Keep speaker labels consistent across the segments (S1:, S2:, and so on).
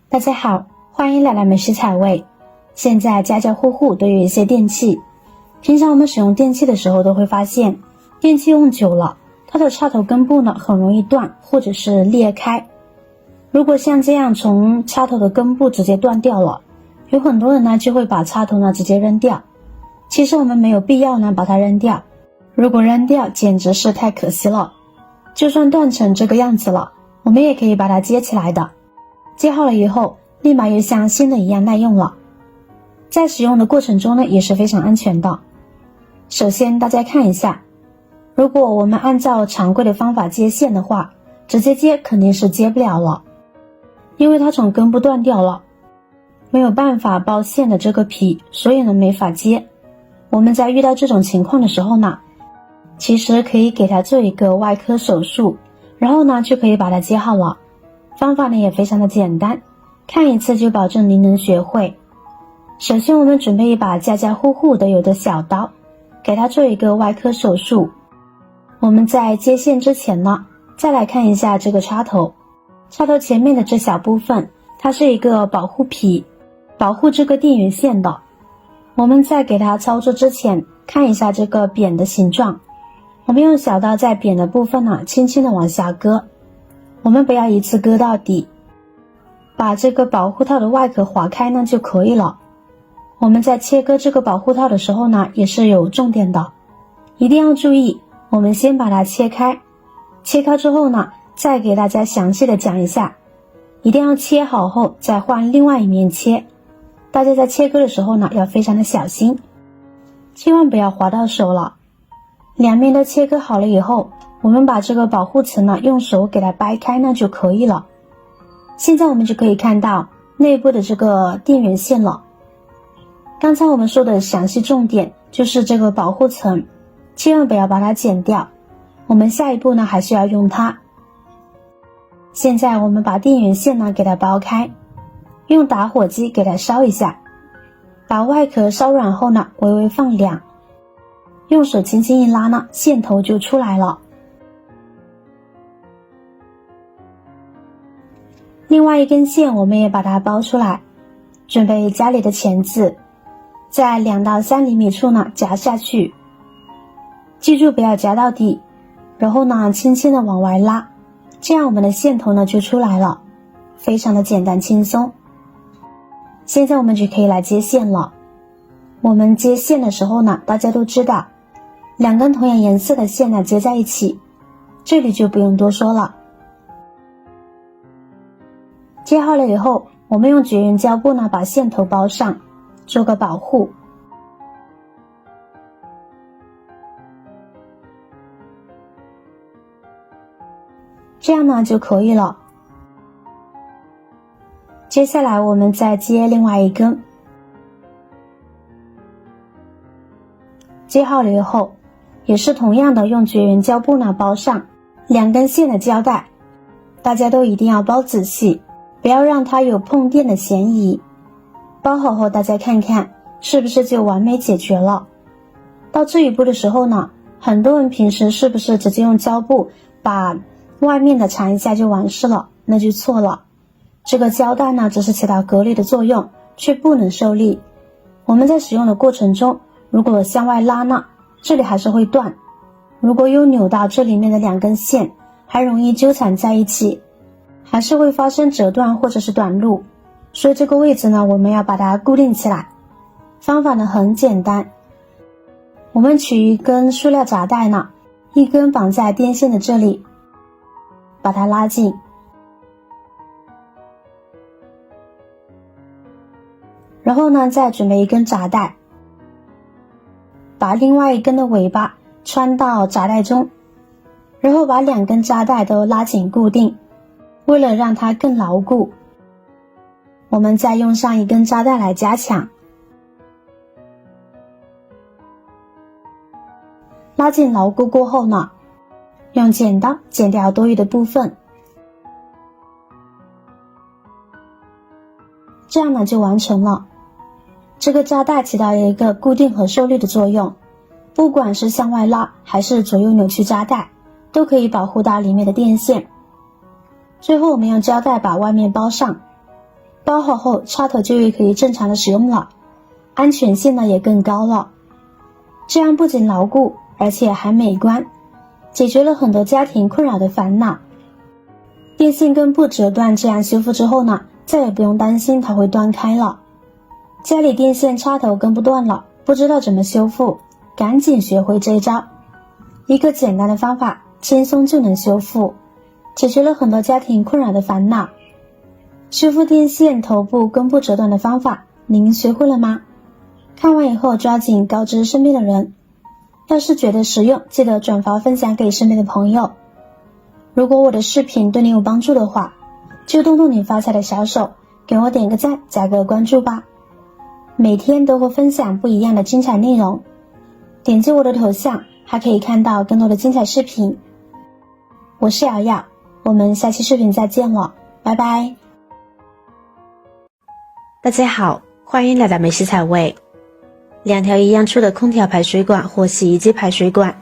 S1: 大家好，欢迎来到美食采味。现在家家户户都有一些电器，平常我们使用电器的时候都会发现，电器用久了，它的插头根部呢很容易断或者是裂开。如果像这样从插头的根部直接断掉了，有很多人呢就会把插头呢直接扔掉。其实我们没有必要呢把它扔掉，如果扔掉简直是太可惜了。就算断成这个样子了，我们也可以把它接起来的，接好了以后立马又像新的一样耐用了。在使用的过程中呢也是非常安全的。首先大家看一下，如果我们按照常规的方法接线的话，直接接肯定是接不了了，因为它从根部断掉了，没有办法包线的这个皮，所以呢没法接。我们在遇到这种情况的时候呢，其实可以给它做一个外科手术，然后呢就可以把它接好了。方法呢也非常的简单，看一次就保证您能学会。首先我们准备一把家家户户都有的小刀，给它做一个外科手术。我们在接线之前呢，再来看一下这个插头。插头前面的这小部分，它是一个保护皮，保护这个电源线的。我们在给它操作之前，看一下这个扁的形状。我们用小刀在扁的部分呢，轻轻的往下割。我们不要一次割到底，把这个保护套的外壳划开呢就可以了。我们在切割这个保护套的时候呢，也是有重点的，一定要注意。我们先把它切开，切开之后呢，再给大家详细的讲一下，一定要切好后再换另外一面切。大家在切割的时候呢，要非常的小心，千万不要划到手了。两面都切割好了以后，我们把这个保护层呢，用手给它掰开呢就可以了。现在我们就可以看到内部的这个电源线了。刚才我们说的详细重点就是这个保护层，千万不要把它剪掉。我们下一步呢还需要用它。现在我们把电源线呢给它剥开，用打火机给它烧一下，把外壳烧软后呢微微放凉，用手轻轻一拉呢，线头就出来了。另外一根线我们也把它剥出来，准备家里的钳子，在2到3厘米处呢夹下去，记住不要夹到底，然后呢轻轻的往外拉，这样我们的线头呢就出来了，非常的简单轻松。现在我们就可以来接线了。我们接线的时候呢，大家都知道2根同样颜色的线呢接在一起，这里就不用多说了。接好了以后，我们用绝缘胶布呢把线头包上，做个保护。这样呢就可以了。接下来我们再接另外一根，接好了以后，也是同样的用绝缘胶布呢包上2根线的胶带，大家都一定要包仔细，不要让它有碰电的嫌疑。包好后大家看看是不是就完美解决了。到这一步的时候呢，很多人平时是不是直接用胶布把外面的缠一下就完事了？那就错了。这个胶带呢只是起到隔离的作用，却不能受力。我们在使用的过程中，如果向外拉呢，这里还是会断。如果有扭到这里面的2根线，还容易纠缠在一起，还是会发生折断或者是短路。所以这个位置呢，我们要把它固定起来。方法呢很简单，我们取一根塑料扎带呢，一根绑在电线的这里，把它拉紧，然后呢再准备一根扎带，把另外一根的尾巴穿到扎带中，然后把2根扎带都拉紧固定。为了让它更牢固，我们再用上一根扎带来加强。拉紧牢固过后呢，用剪刀剪掉多余的部分，这样呢就完成了。这个扎带起到一个固定和受力的作用，不管是向外拉还是左右扭曲扎带，都可以保护到里面的电线。最后我们用胶带把外面包上，包好后，插头就可以正常的使用了，安全性呢也更高了。这样不仅牢固，而且还美观，解决了很多家庭困扰的烦恼。电线根部折断这样修复之后呢，再也不用担心它会断开了。家里电线插头根部断了，不知道怎么修复，赶紧学会这一招，一个简单的方法，轻松就能修复，解决了很多家庭困扰的烦恼。修复电线头部根部折断的方法，您学会了吗？看完以后抓紧告知身边的人，要是觉得实用，记得转发分享给身边的朋友。如果我的视频对你有帮助的话，就动动你发财的小手，给我点个赞，加个关注吧。每天都会分享不一样的精彩内容，点击我的头像还可以看到更多的精彩视频。我是瑶瑶，我们下期视频再见了，拜拜。
S2: 大家好，欢迎来到美食彩味。两条一样粗的空调排水管或洗衣机排水管，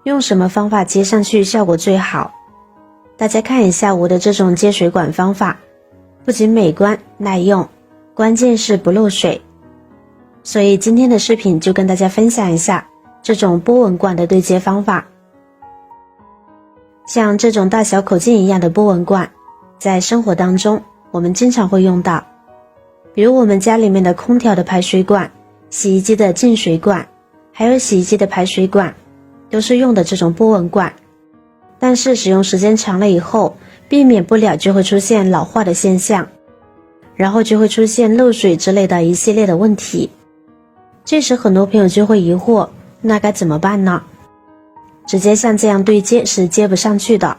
S2: 用什么方法接上去效果最好？大家看一下我的这种接水管方法，不仅美观耐用，关键是不漏水。所以今天的视频就跟大家分享一下这种波纹管的对接方法。像这种大小口径一样的波纹管，在生活当中我们经常会用到，比如我们家里面的空调的排水管、洗衣机的进水管，还有洗衣机的排水管，都是用的这种波纹管。但是使用时间长了以后，避免不了就会出现老化的现象，然后就会出现漏水之类的一系列的问题。这时很多朋友就会疑惑，那该怎么办呢？直接像这样对接是接不上去的。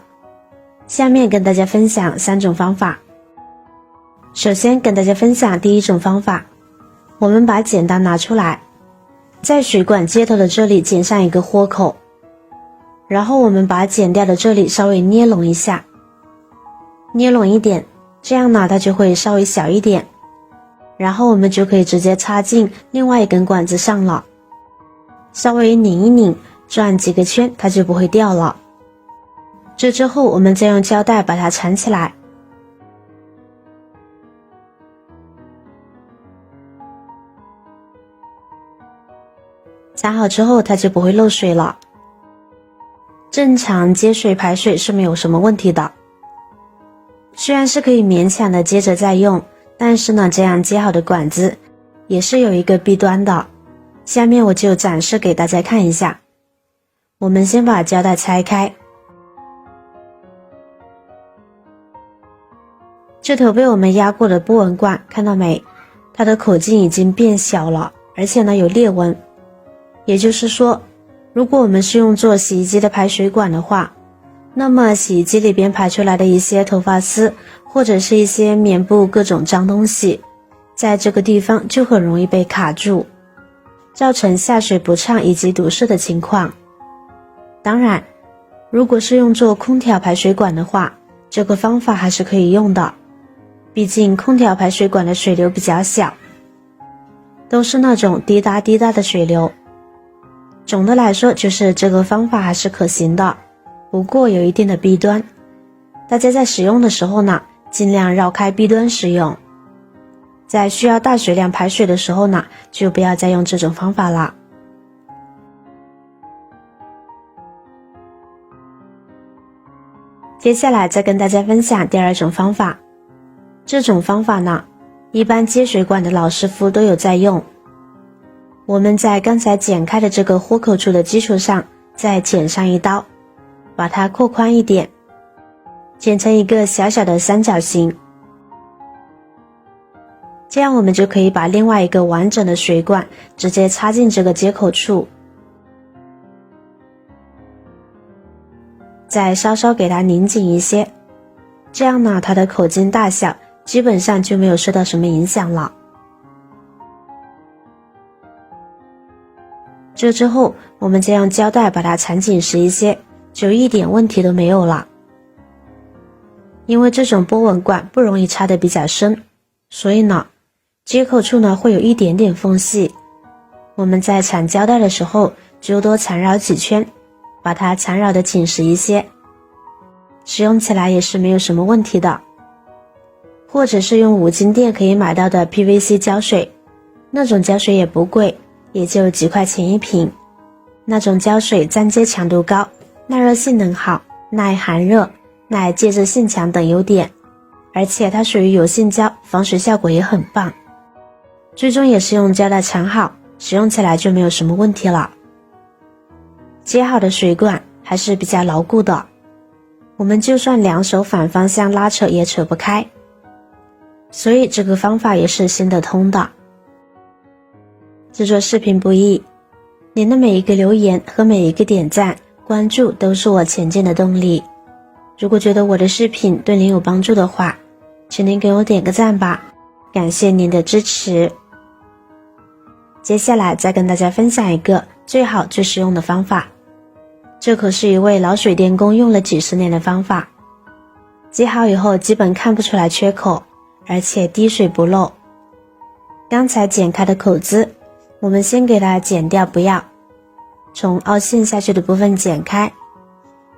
S2: 下面跟大家分享3种方法。首先跟大家分享第一种方法，我们把剪刀拿出来，在水管接头的这里剪上一个豁口，然后我们把剪掉的这里稍微捏拢一下，捏拢一点，这样呢它就会稍微小一点，然后我们就可以直接插进另外一根管子上了，稍微拧一拧，转几个圈，它就不会掉了。这之后我们再用胶带把它缠起来，缠好之后它就不会漏水了。正常接水排水是没有什么问题的，虽然是可以勉强的接着再用，但是呢这样接好的管子也是有一个弊端的，下面我就展示给大家看一下。我们先把胶带拆开，这头被我们压过的波纹管看到没，它的口径已经变小了，而且呢有裂纹。也就是说，如果我们是用作洗衣机的排水管的话，那么洗衣机里边排出来的一些头发丝或者是一些棉布各种脏东西，在这个地方就很容易被卡住，造成下水不畅以及堵塞的情况。当然，如果是用作空调排水管的话，这个方法还是可以用的，毕竟空调排水管的水流比较小，都是那种滴答滴答的水流。总的来说就是这个方法还是可行的，不过有一定的弊端，大家在使用的时候呢，尽量绕开弊端使用。在需要大水量排水的时候呢，就不要再用这种方法了。接下来再跟大家分享第2种方法。这种方法呢，一般接水管的老师傅都有在用。我们在刚才剪开的这个豁口处的基础上，再剪上一刀，把它扩宽一点，剪成一个小小的三角形。这样我们就可以把另外一个完整的水管直接插进这个接口处，再稍稍给它拧紧一些，这样呢它的口径大小基本上就没有受到什么影响了。这之后我们再用胶带把它缠紧实一些，就一点问题都没有了。因为这种波纹管不容易插得比较深，所以呢接口处呢会有一点点缝隙，我们在缠胶带的时候就多缠绕几圈，把它缠绕得紧实一些，使用起来也是没有什么问题的。或者是用五金店可以买到的 PVC 胶水，那种胶水也不贵，也就几块钱一瓶。那种胶水粘接强度高，耐热性能好，耐寒热，耐介质性强等优点，而且它属于油性胶，防水效果也很棒。最终也是用胶带缠好，使用起来就没有什么问题了。接好的水管还是比较牢固的，我们就算两手反方向拉扯也扯不开，所以这个方法也是行得通的。制作视频不易，您的每一个留言和每一个点赞、关注都是我前进的动力。如果觉得我的视频对您有帮助的话，请您给我点个赞吧，感谢您的支持。接下来再跟大家分享一个最好最实用的方法，这可是一位老水电工用了几十年的方法。接好以后基本看不出来缺口，而且滴水不漏。刚才剪开的口子，我们先给它剪掉不要，从凹陷下去的部分剪开，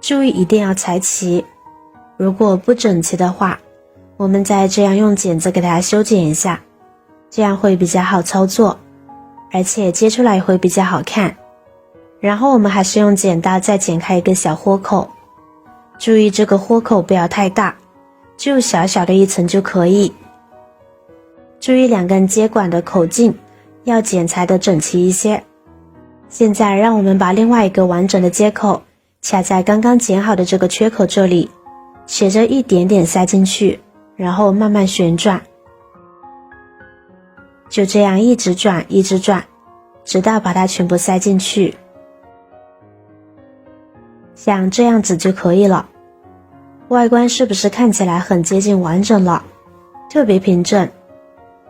S2: 注意一定要裁齐，如果不整齐的话，我们再这样用剪子给它修剪一下，这样会比较好操作，而且接出来也会比较好看。然后我们还是用剪刀再剪开一个小豁口，注意这个豁口不要太大，就小小的一层就可以。注意两根接管的口径要剪裁的整齐一些。现在让我们把另外一个完整的接口卡在刚刚剪好的这个缺口这里，斜着一点点塞进去，然后慢慢旋转，就这样一直转一直转，直到把它全部塞进去。像这样子就可以了。外观是不是看起来很接近完整了？特别平整。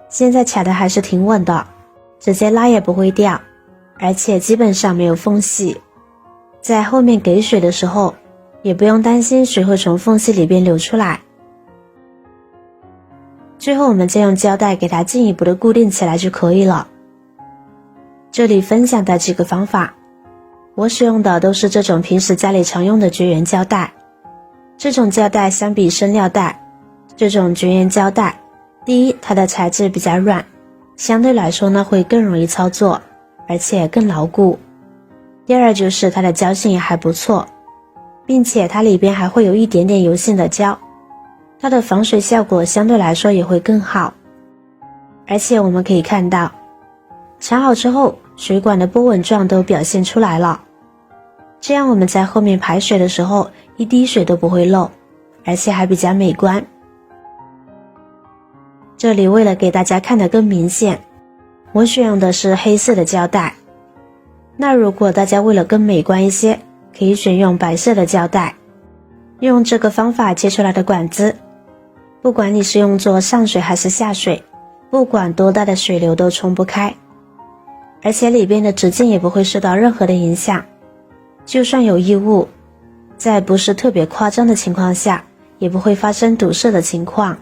S2: 现在卡的还是挺稳的，直接拉也不会掉，而且基本上没有缝隙。在后面给水的时候，也不用担心水会从缝隙里边流出来。最后我们再用胶带给它进一步的固定起来就可以了。这里分享的几个方法，我使用的都是这种平时家里常用的绝缘胶带。这种胶带相比生料带，这种绝缘胶带，第一，它的材质比较软，相对来说呢会更容易操作，而且更牢固。第二就是它的胶性也还不错，并且它里边还会有一点点油性的胶，它的防水效果相对来说也会更好。而且我们可以看到，缠好之后水管的波纹状都表现出来了，这样我们在后面排水的时候一滴水都不会漏，而且还比较美观。这里为了给大家看得更明显，我选用的是黑色的胶带，那如果大家为了更美观一些，可以选用白色的胶带。用这个方法接出来的管子，不管你是用作上水还是下水，不管多大的水流都冲不开，而且里边的直径也不会受到任何的影响。就算有异物，在不是特别夸张的情况下，也不会发生堵塞的情况。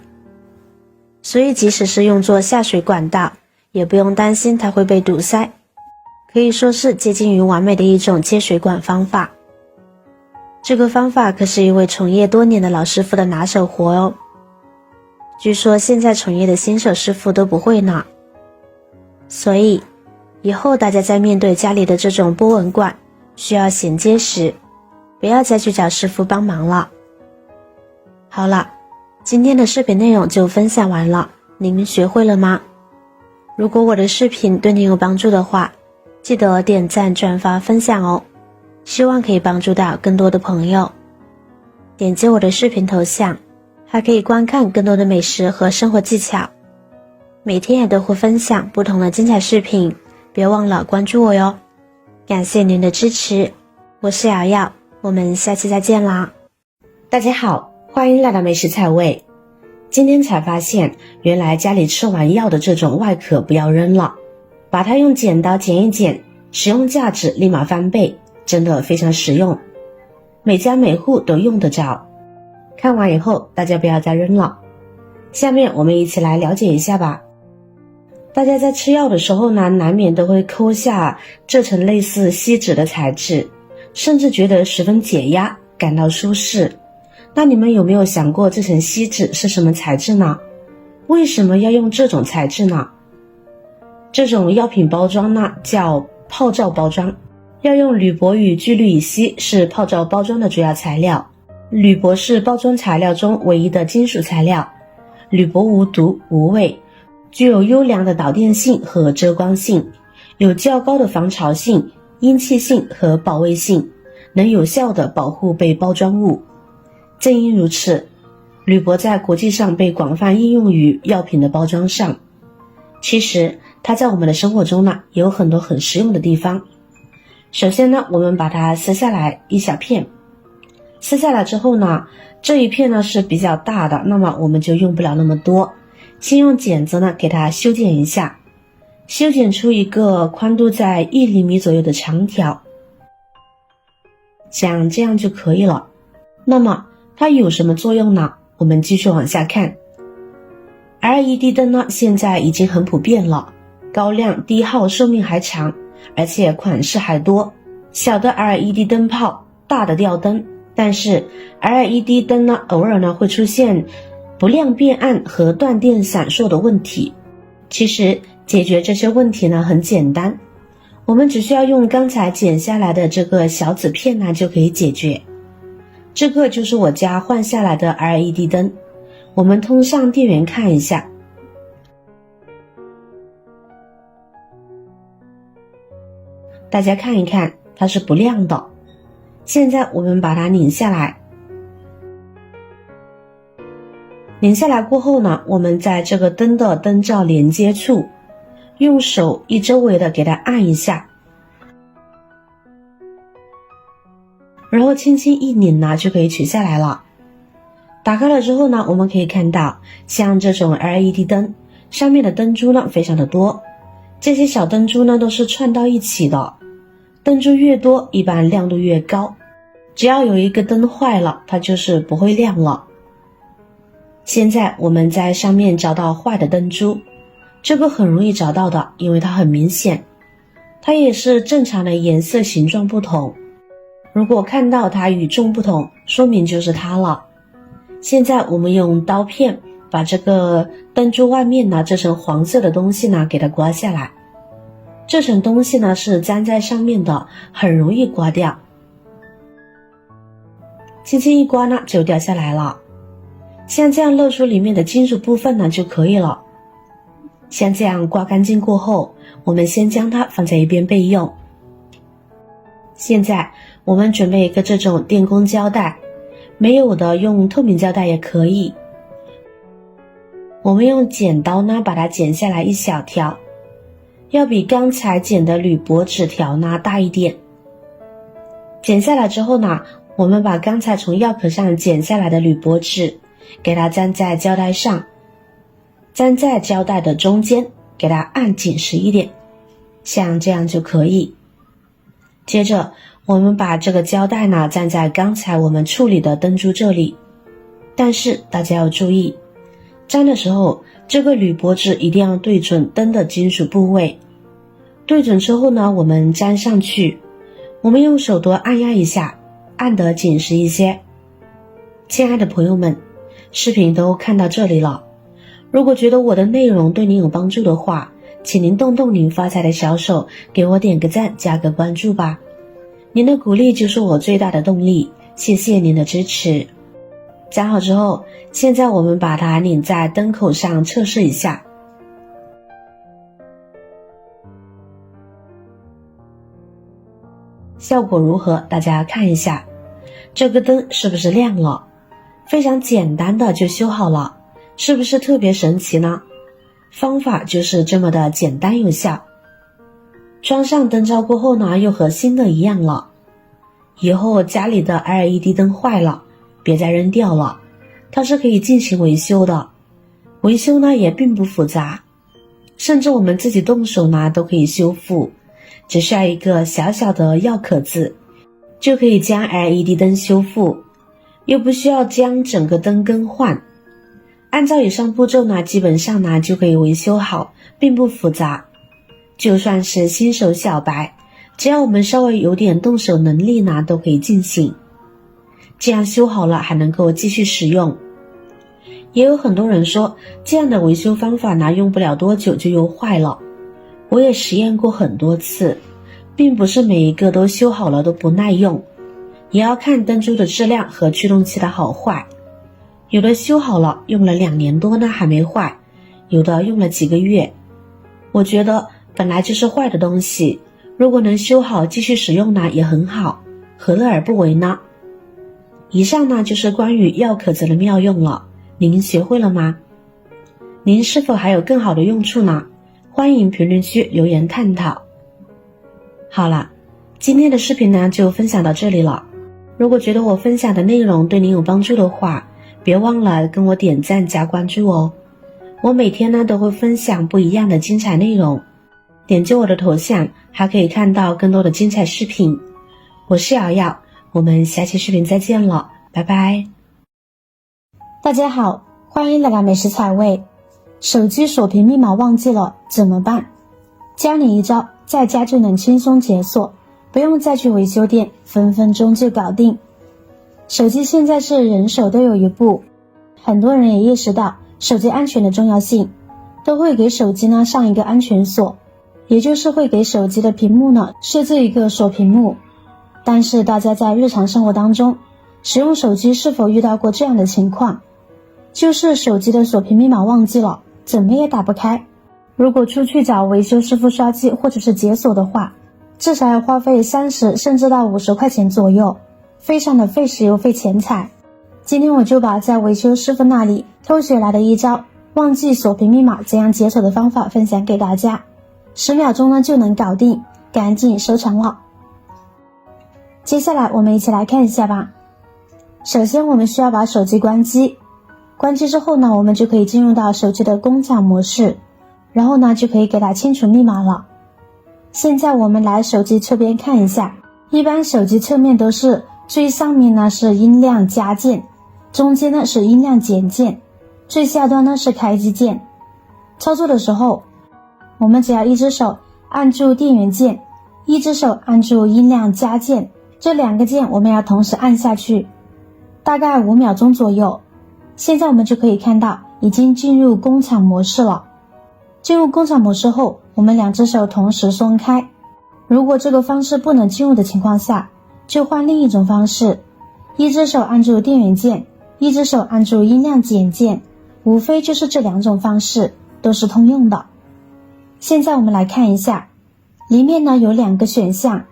S2: 所以即使是用作下水管道，也不用担心它会被堵塞，可以说是接近于完美的一种接水管方法。这个方法可是一位从业多年的老师傅的拿手活哦，据说现在从业的新手师傅都不会呢。所以以后大家在面对家里的这种波纹管需要衔接时，不要再去找师傅帮忙了。好了，今天的视频内容就分享完了，您学会了吗？如果我的视频对您有帮助的话，记得点赞、转发、分享哦，希望可以帮助到更多的朋友。点击我的视频头像，还可以观看更多的美食和生活技巧。每天也都会分享不同的精彩视频，别忘了关注我哟。感谢您的支持，我是瑶瑶，我们下期再见啦。
S1: 大家好，欢迎来到美食菜味。今天才发现，原来家里吃完药的这种外壳不要扔了，把它用剪刀剪一剪，使用价值立马翻倍，真的非常实用，每家每户都用得着。看完以后，大家不要再扔了。下面我们一起来了解一下吧。大家在吃药的时候呢，难免都会抠下这层类似锡纸的材质，甚至觉得十分解压，感到舒适。那你们有没有想过这层锡纸是什么材质呢？
S3: 为什么要用这种材质呢？这种药品包装呢叫泡罩包装，要用铝箔与聚氯乙烯是泡罩包装的主要材料。铝箔是包装材料中唯一的金属材料，铝箔无毒无味，具有优良的导电性和遮光性，有较高的防潮性、阴气性和保卫性，能有效地保护被包装物。正因如此，铝箔在国际上被广泛应用于药品的包装上。其实它在我们的生活中呢，也有很多很实用的地方。首先呢，我们把它撕下来一小片，撕下来之后呢，这一片呢是比较大的，那么我们就用不了那么多，先用剪子呢给它修剪一下，修剪出一个宽度在1厘米左右的长条，像这样就可以了。那么它有什么作用呢？我们继续往下看。LED 灯呢现在已经很普遍了，高亮低耗，寿命还长，而且款式还多。小的 LED 灯泡，大的吊灯。但是 LED 灯呢偶尔呢会出现不亮变暗和断电闪烁的问题。其实解决这些问题呢很简单，我们只需要用刚才剪下来的这个小纸片呢就可以解决。这个就是我家换下来的 LED 灯，我们通上电源看一下。大家看一看，它是不亮的。现在我们把它拧下来，拧下来过后呢，我们在这个灯的灯罩连接处用手一周围的给它按一下，然后轻轻一拧呢就可以取下来了。打开了之后呢，我们可以看到像这种 LED 灯上面的灯珠呢非常的多，这些小灯珠呢都是串到一起的，灯珠越多一般亮度越高，只要有一个灯坏了它就是不会亮了。现在我们在上面找到坏的灯珠，这个很容易找到的，因为它很明显，它也是正常的颜色形状不同，如果看到它与众不同，说明就是它了。现在我们用刀片把这个灯珠外面呢这层黄色的东西呢给它刮下来，这层东西呢是粘在上面的，很容易刮掉，轻轻一刮呢就掉下来了。像这样露出里面的金属部分呢就可以了。像这样刮干净过后，我们先将它放在一边备用。现在我们准备一个这种电工胶带，没有的用透明胶带也可以。我们用剪刀呢把它剪下来一小条，要比刚才剪的铝箔纸条呢大一点。剪下来之后呢，我们把刚才从药壳上剪下来的铝箔纸给它粘在胶带上，粘在胶带的中间，给它按紧实一点，像这样就可以。接着我们把这个胶带呢粘在刚才我们处理的灯珠这里，但是大家要注意，粘的时候这个铝箔纸一定要对准灯的金属部位，对准之后呢，我们粘上去，我们用手多按压一下，按得紧实一些。亲爱的朋友们，视频都看到这里了，如果觉得我的内容对您有帮助的话，请您动动您发财的小手，给我点个赞，加个关注吧。您的鼓励就是我最大的动力，谢谢您的支持。粘好之后，现在我们把它拧在灯口上测试一下。效果如何？大家看一下，这个灯是不是亮了？非常简单的就修好了，是不是特别神奇呢？方法就是这么的简单有效。装上灯罩过后呢，又和新的一样了。以后家里的 LED 灯坏了，别再扔掉了，它是可以进行维修的。维修呢也并不复杂，甚至我们自己动手呢都可以修复，只需要一个小小的药壳子，就可以将 LED 灯修复，又不需要将整个灯更换。按照以上步骤呢，基本上呢就可以维修好，并不复杂。就算是新手小白，只要我们稍微有点动手能力呢，都可以进行。这样修好了还能够继续使用。也有很多人说这样的维修方法呢，用不了多久就又坏了。我也实验过很多次，并不是每一个都修好了都不耐用，也要看灯珠的质量和驱动器的好坏。有的修好了用了2年多呢还没坏，有的用了几个月。我觉得本来就是坏的东西，如果能修好继续使用呢也很好，何乐而不为呢？以上呢就是关于药壳子的妙用了，您学会了吗？您是否还有更好的用处呢？欢迎评论区留言探讨。好了，今天的视频呢就分享到这里了。如果觉得我分享的内容对您有帮助的话，别忘了跟我点赞加关注哦。我每天呢都会分享不一样的精彩内容，点击我的头像还可以看到更多的精彩视频。我是瑶瑶，我们下期视频再见了，拜拜。
S1: 大家好，欢迎来到美食彩味。手机锁屏密码忘记了怎么办？教你一招，在家就能轻松解锁，不用再去维修店，分分钟就搞定。手机现在是人手都有一部，很多人也意识到手机安全的重要性，都会给手机呢上一个安全锁，也就是会给手机的屏幕呢设置一个锁屏幕。但是大家在日常生活当中使用手机是否遇到过这样的情况，就是手机的锁屏密码忘记了，怎么也打不开。如果出去找维修师傅刷机或者是解锁的话，至少要花费30甚至到50块钱左右，非常的费时又费钱财。今天我就把在维修师傅那里偷学来的一招忘记锁屏密码怎样解锁的方法分享给大家，10秒钟呢就能搞定，赶紧收藏了。接下来我们一起来看一下吧。首先我们需要把手机关机，关机之后呢，我们就可以进入到手机的工厂模式，然后呢就可以给它清除密码了。现在我们来手机侧边看一下，一般手机侧面都是最上面呢是音量加键，中间呢是音量减键，最下端呢是开机键。操作的时候，我们只要一只手按住电源键，一只手按住音量加键，这2个键我们要同时按下去，大概5秒钟左右。现在我们就可以看到已经进入工厂模式了。进入工厂模式后，我们2只手同时松开。如果这个方式不能进入的情况下，就换另一种方式，一只手按住电源键，一只手按住音量减键，无非就是这2种方式，都是通用的。现在我们来看一下，里面呢有2个选项，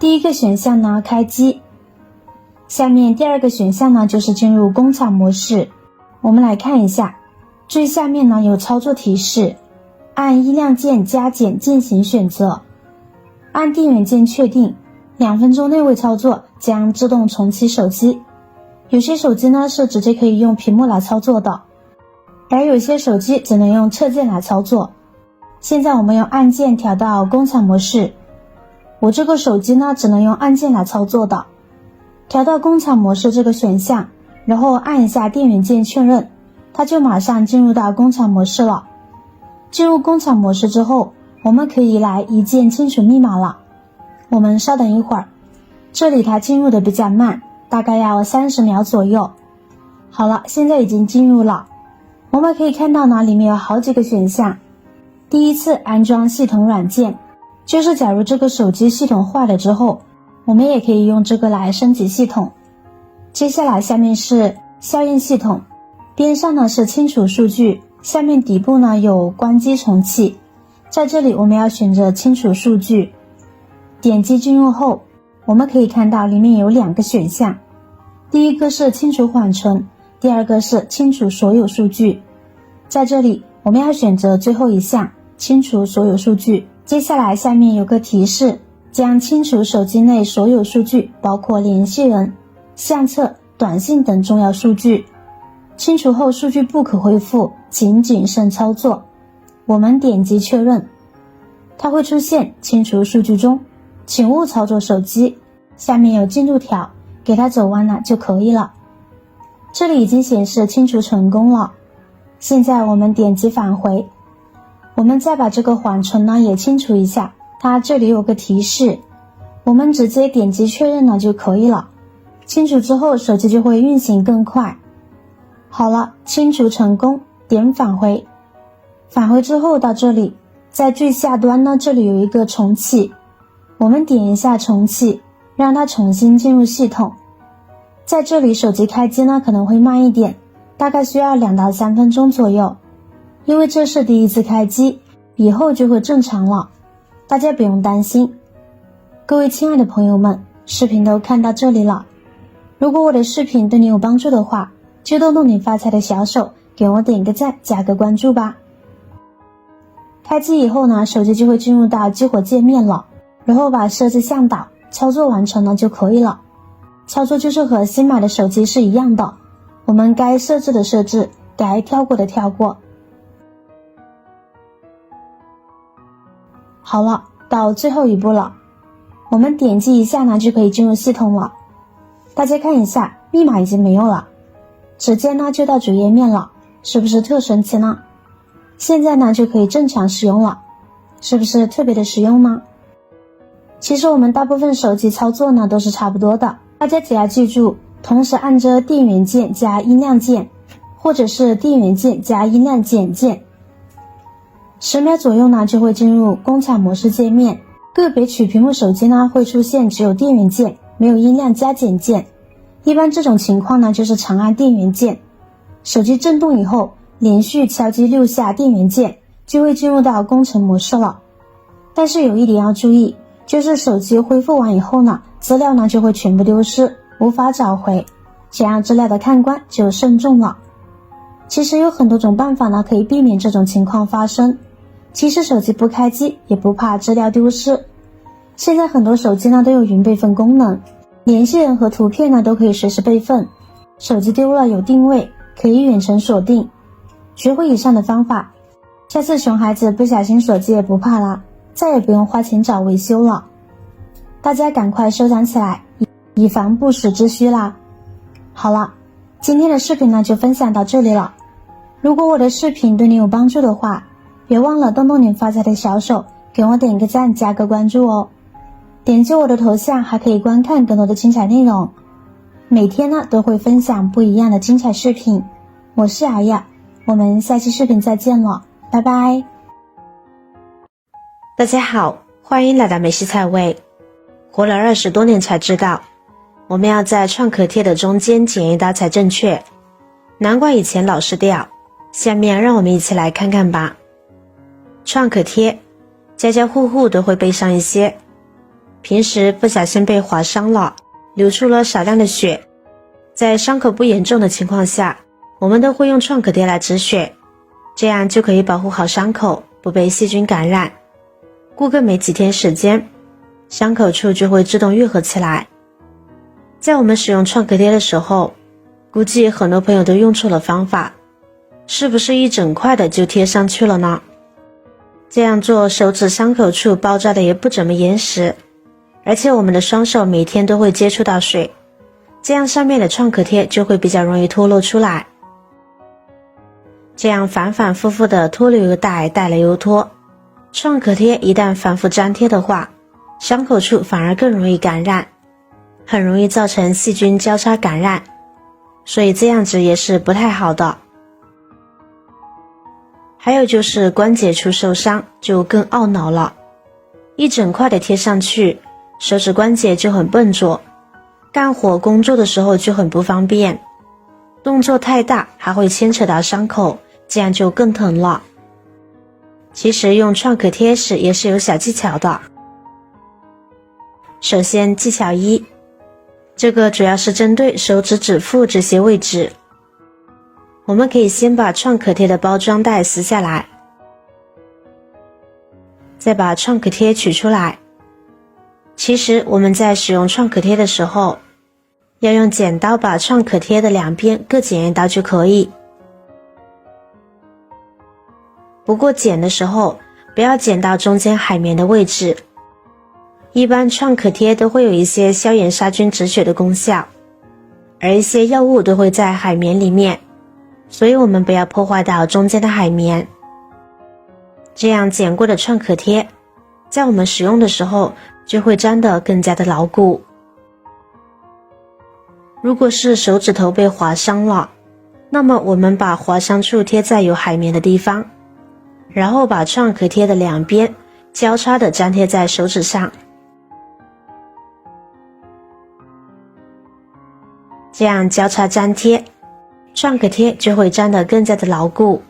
S1: 第一个选项呢开机，下面第2个选项呢就是进入工厂模式。我们来看一下，最下面呢有操作提示，按音量键加减进行选择，按电源键确定，2分钟内未操作将自动重启手机。有些手机呢是直接可以用屏幕来操作的，而有些手机只能用侧键来操作。现在我们用按键调到工厂模式，我这个手机呢只能用按键来操作的。调到工厂模式这个选项，然后按一下电源键确认，它就马上进入到工厂模式了。进入工厂模式之后，我们可以来一键清除密码了。我们稍等一会儿，这里它进入的比较慢，大概要30秒左右。好了，现在已经进入了。我们可以看到呢，里面有好几个选项。第一次安装系统软件，就是假如这个手机系统坏了之后，我们也可以用这个来升级系统。接下来下面是效应系统，边上呢是清除数据，下面底部呢有关机重启。在这里我们要选择清除数据，点击进入后，我们可以看到里面有2个选项，第一个是清除缓存，第2个是清除所有数据。在这里我们要选择最后一项，清除所有数据。接下来下面有个提示，将清除手机内所有数据，包括联系人、相册、短信等重要数据。清除后数据不可恢复，请谨慎操作。我们点击确认，它会出现清除数据中，请勿操作手机。下面有进度条，给它走完了就可以了。这里已经显示清除成功了。现在我们点击返回，我们再把这个缓存呢也清除一下，它这里有个提示，我们直接点击确认了就可以了。清除之后手机就会运行更快。好了，清除成功，点返回。返回之后到这里，在最下端呢，这里有一个重启，我们点一下重启，让它重新进入系统。在这里手机开机呢可能会慢一点，大概需要2到3分钟左右，因为这是第一次开机，以后就会正常了，大家不用担心。各位亲爱的朋友们，视频都看到这里了，如果我的视频对你有帮助的话，就动动你发财的小手，给我点个赞，加个关注吧。开机以后呢，手机就会进入到激活界面了，然后把设置向导，操作完成了就可以了。操作就是和新买的手机是一样的，我们该设置的设置，该跳过的跳过。好了，到最后一步了，我们点击一下呢就可以进入系统了。大家看一下，密码已经没有了，直接呢就到主页面了，是不是特神奇呢？现在呢就可以正常使用了，是不是特别的实用呢？其实我们大部分手机操作呢都是差不多的，大家只要记住，同时按着电源键加音量键，或者是电源键加音量减键，10秒左右呢就会进入工厂模式界面。个别曲屏幕手机呢会出现只有电源键，没有音量加减键，一般这种情况呢就是长按电源键，手机震动以后连续敲击6下电源键，就会进入到工程模式了。但是有一点要注意，就是手机恢复完以后呢，资料呢就会全部丢失，无法找回，想要资料的看官就慎重了。其实有很多种办法呢可以避免这种情况发生，其实手机不开机也不怕资料丢失。现在很多手机呢都有云备份功能，联系人和图片呢都可以随时备份，手机丢了有定位，可以远程锁定。学会以上的方法，下次熊孩子不小心手机也不怕啦，再也不用花钱找维修了。大家赶快收藏起来，以防不时之需啦。好了，今天的视频呢就分享到这里了。如果我的视频对你有帮助的话，别忘了动动你发财的小手，给我点个赞，加个关注哦。点击我的头像还可以观看更多的精彩内容，每天呢都会分享不一样的精彩视频。我是瑶瑶，我们下期视频再见了，拜拜。
S2: 大家好，欢迎来到美食菜味。活了20多年才知道，我们要在创可贴的中间剪一刀才正确，难怪以前老是掉。下面让我们一起来看看吧。创可贴，家家户户都会备上一些，平时不小心被划伤了，流出了少量的血，在伤口不严重的情况下，我们都会用创可贴来止血，这样就可以保护好伤口，不被细菌感染。过个没几天时间，伤口处就会自动愈合起来。在我们使用创可贴的时候，估计很多朋友都用错了方法，是不是一整块的就贴上去了呢？这样做，手指伤口处包扎的也不怎么严实，而且我们的双手每天都会接触到水，这样上面的创可贴就会比较容易脱落出来。这样反反复复的脱了又带，带了又脱，创可贴一旦反复粘贴的话，伤口处反而更容易感染，很容易造成细菌交叉感染，所以这样子也是不太好的。还有就是关节处受伤就更懊恼了，一整块的贴上去，手指关节就很笨拙，干活工作的时候就很不方便，动作太大还会牵扯到伤口，这样就更疼了。其实用创可贴时也是有小技巧的。首先技巧1，这个主要是针对手指指腹这些位置。我们可以先把创可贴的包装袋撕下来，再把创可贴取出来。其实我们在使用创可贴的时候，要用剪刀把创可贴的两边各剪一刀就可以。不过剪的时候不要剪到中间海绵的位置，一般创可贴都会有一些消炎杀菌止血的功效，而一些药物都会在海绵里面，所以我们不要破坏到中间的海绵。这样剪过的创可贴在我们使用的时候就会粘得更加的牢固。如果是手指头被划伤了，那么我们把划伤处贴在有海绵的地方，然后把创可贴的两边交叉的粘贴在手指上，这样交叉粘贴，创可贴就会粘得更加的牢固。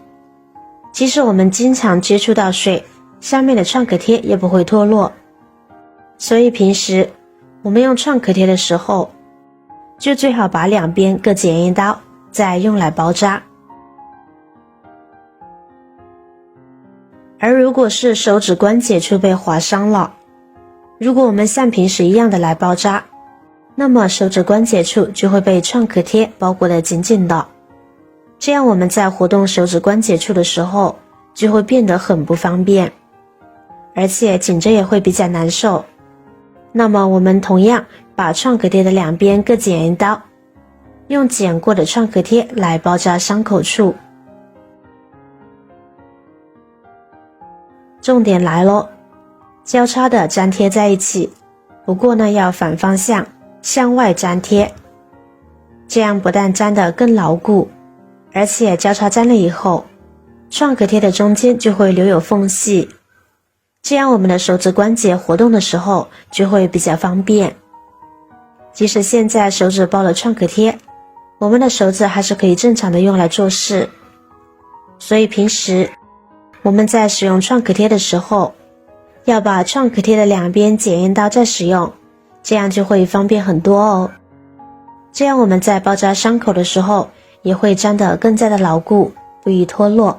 S2: 即使我们经常接触到水，下面的创可贴也不会脱落。所以平时我们用创可贴的时候，就最好把两边各剪一刀，再用来包扎。而如果是手指关节处被划伤了，如果我们像平时一样的来包扎，那么手指关节处就会被创可贴包裹得紧紧的，这样我们在活动手指关节处的时候就会变得很不方便，而且紧着也会比较难受。那么我们同样把创可贴的两边各剪一刀，用剪过的创可贴来包扎伤口处。重点来咯，交叉的粘贴在一起，不过呢要反方向向外粘贴，这样不但粘得更牢固，而且交叉粘了以后，创可贴的中间就会留有缝隙，这样我们的手指关节活动的时候就会比较方便。即使现在手指包了创可贴，我们的手指还是可以正常的用来做事。所以平时我们在使用创可贴的时候，要把创可贴的两边剪一刀再使用，这样就会方便很多哦。这样我们在包扎伤口的时候也会粘得更加的牢固，不易脱落。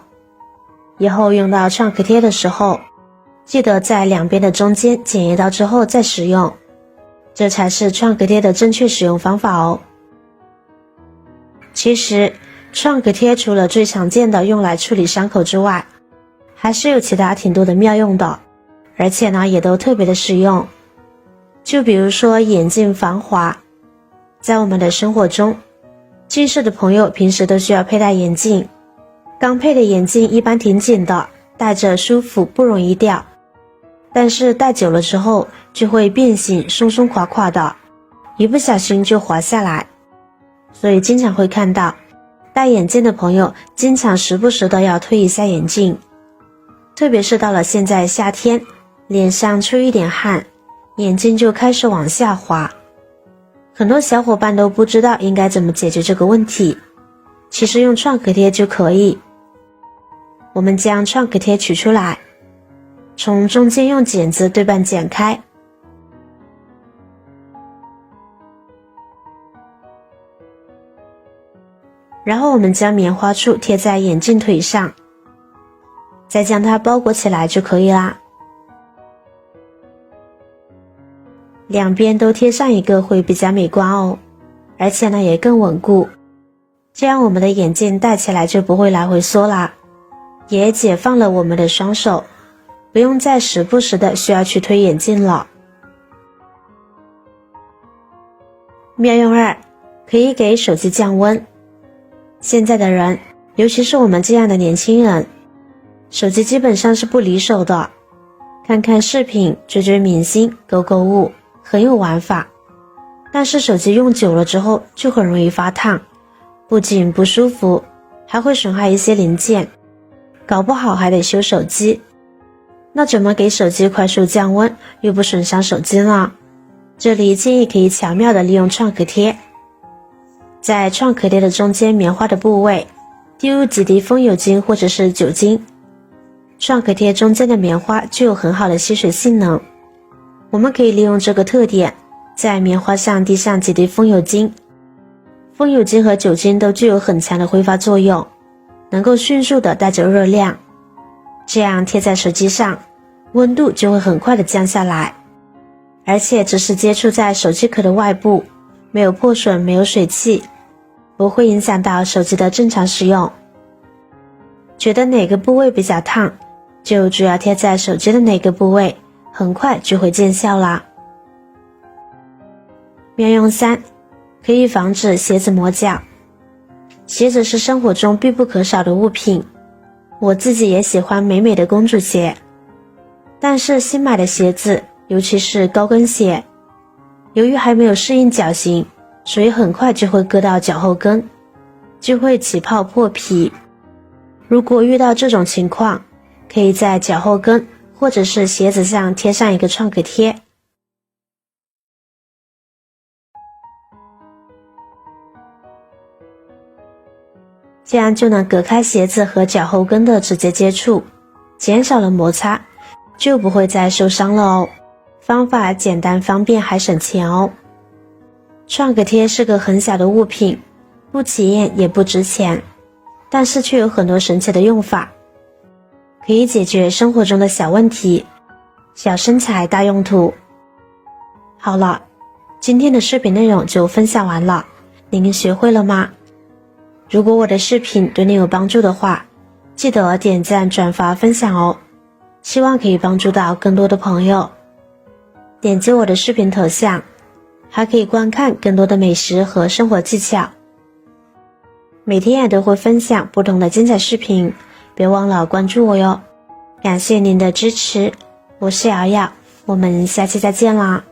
S2: 以后用到创可贴的时候，记得在两边的中间剪一刀之后再使用，这才是创可贴的正确使用方法哦。其实创可贴除了最常见的用来处理伤口之外，还是有其他挺多的妙用的，而且呢也都特别的实用。就比如说眼镜防滑，在我们的生活中，近视的朋友平时都需要佩戴眼镜，刚配的眼镜一般挺紧的，戴着舒服不容易掉，但是戴久了之后就会变形，松松垮垮的，一不小心就滑下来。所以经常会看到戴眼镜的朋友经常时不时的要推一下眼镜，特别是到了现在夏天，脸上出一点汗，眼睛就开始往下滑。很多小伙伴都不知道应该怎么解决这个问题，其实用创可贴就可以。我们将创可贴取出来，从中间用剪子对半剪开，然后我们将棉花处贴在眼镜腿上，再将它包裹起来就可以啦。两边都贴上一个会比较美观哦，而且呢也更稳固，这样我们的眼镜戴起来就不会来回缩啦，也解放了我们的双手，不用再时不时的需要去推眼镜了。妙用二，可以给手机降温。现在的人，尤其是我们这样的年轻人，手机基本上是不离手的，看看视频，追追明星，购购物，很有玩法。但是手机用久了之后就很容易发烫，不仅不舒服，还会损害一些零件，搞不好还得修手机。那怎么给手机快速降温又不损伤手机呢？这里建议可以巧妙的利用创可贴，在创可贴的中间棉花的部位滴入几滴风油精或者是酒精，创可贴中间的棉花具有很好的吸水性能。我们可以利用这个特点，在棉花上滴上几滴风油精，风油精和酒精都具有很强的挥发作用，能够迅速的带走热量，这样贴在手机上，温度就会很快的降下来，而且只是接触在手机壳的外部，没有破损，没有水汽，不会影响到手机的正常使用。觉得哪个部位比较烫，就主要贴在手机的哪个部位，很快就会见效啦。妙用三，可以防止鞋子磨脚。鞋子是生活中必不可少的物品，我自己也喜欢美美的公主鞋，但是新买的鞋子，尤其是高跟鞋，由于还没有适应脚型，所以很快就会硌到脚后跟。就会起泡破皮。如果遇到这种情况，可以在脚后跟或者是鞋子上贴上一个创可贴。这样就能隔开鞋子和脚后跟的直接接触，减少了摩擦，就不会再受伤了哦。方法简单方便还省钱哦。创可贴是个很小的物品，不起眼也不值钱，但是却有很多神奇的用法，可以解决生活中的小问题，小身材大用途。好了，今天的视频内容就分享完了，您学会了吗？如果我的视频对你有帮助的话，记得点赞、转发、分享哦，希望可以帮助到更多的朋友。点击我的视频头像，还可以观看更多的美食和生活技巧。每天也都会分享不同的精彩视频，别忘了关注我哟。感谢您的支持，我是瑶瑶，我们下期再见啦。